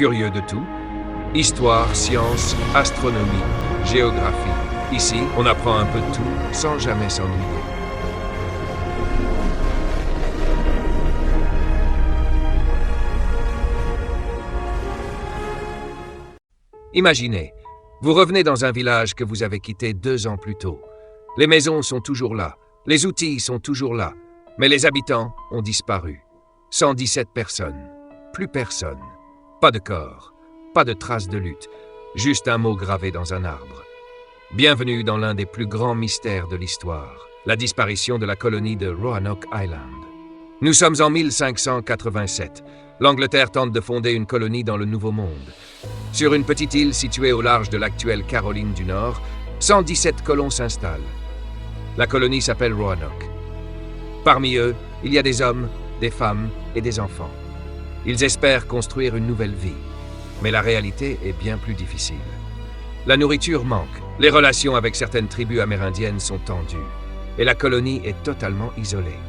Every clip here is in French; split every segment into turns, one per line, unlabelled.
Curieux de tout? Histoire, sciences, astronomie, géographie. Ici, on apprend un peu de tout sans jamais s'ennuyer. Imaginez, vous revenez dans un village que vous avez quitté 2 ans plus tôt. Les maisons sont toujours là, les outils sont toujours là, mais les habitants ont disparu. 117 personnes, plus personne. Pas de corps, pas de traces de lutte, juste un mot gravé dans un arbre. Bienvenue dans l'un des plus grands mystères de l'histoire, la disparition de la colonie de Roanoke Island. Nous sommes en 1587. L'Angleterre tente de fonder une colonie dans le Nouveau Monde. Sur une petite île située au large de l'actuelle Caroline du Nord, 117 colons s'installent. La colonie s'appelle Roanoke. Parmi eux, il y a des hommes, des femmes et des enfants. Ils espèrent construire une nouvelle vie, mais la réalité est bien plus difficile. La nourriture manque, les relations avec certaines tribus amérindiennes sont tendues, et la colonie est totalement isolée.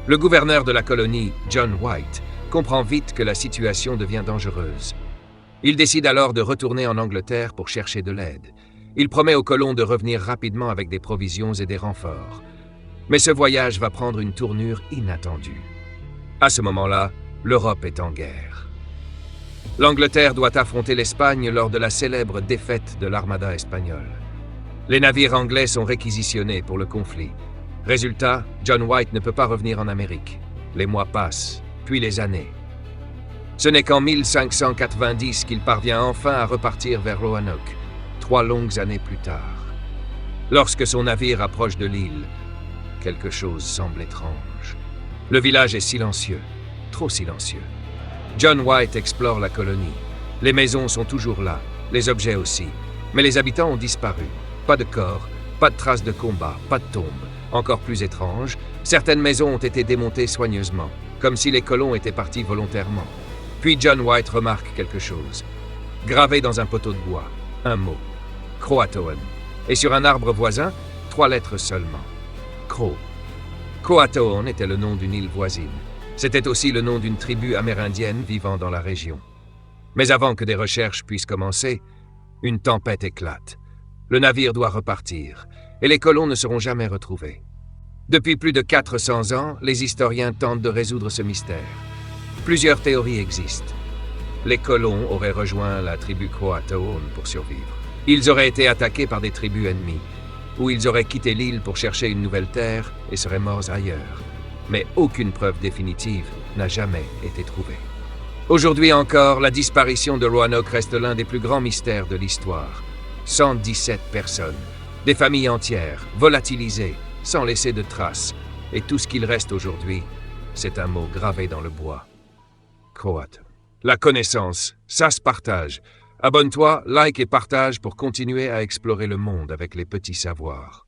Le gouverneur de la colonie, John White, comprend vite que la situation devient dangereuse. Il décide alors de retourner en Angleterre pour chercher de l'aide. Il promet aux colons de revenir rapidement avec des provisions et des renforts. Mais ce voyage va prendre une tournure inattendue. À ce moment-là, l'Europe est en guerre. L'Angleterre doit affronter l'Espagne lors de la célèbre défaite de l'Armada espagnole. Les navires anglais sont réquisitionnés pour le conflit. Résultat, John White ne peut pas revenir en Amérique. Les mois passent, puis les années. Ce n'est qu'en 1590 qu'il parvient enfin à repartir vers Roanoke, 3 longues années plus tard. Lorsque son navire approche de l'île, quelque chose semble étrange. Le village est silencieux, trop silencieux. John White explore la colonie. Les maisons sont toujours là, les objets aussi, mais les habitants ont disparu. Pas de corps, pas de traces de combat, pas de tombes. Encore plus étrange, certaines maisons ont été démontées soigneusement, comme si les colons étaient partis volontairement. Puis John White remarque quelque chose. Gravé dans un poteau de bois, un mot, Croatoan. Et sur un arbre voisin, 3 lettres seulement. Crow. Croatoan était le nom d'une île voisine. C'était aussi le nom d'une tribu amérindienne vivant dans la région. Mais avant que des recherches puissent commencer, une tempête éclate. Le navire doit repartir, et les colons ne seront jamais retrouvés. Depuis plus de 400 ans, les historiens tentent de résoudre ce mystère. Plusieurs théories existent. Les colons auraient rejoint la tribu Croatoan pour survivre. Ils auraient été attaqués par des tribus ennemies, ou ils auraient quitté l'île pour chercher une nouvelle terre et seraient morts ailleurs. Mais aucune preuve définitive n'a jamais été trouvée. Aujourd'hui encore, la disparition de Roanoke reste l'un des plus grands mystères de l'histoire. 117 personnes, des familles entières, volatilisées, sans laisser de traces. Et tout ce qu'il reste aujourd'hui, c'est un mot gravé dans le bois. Croate. La connaissance, ça se partage. Abonne-toi, like et partage pour continuer à explorer le monde avec les petits savoirs.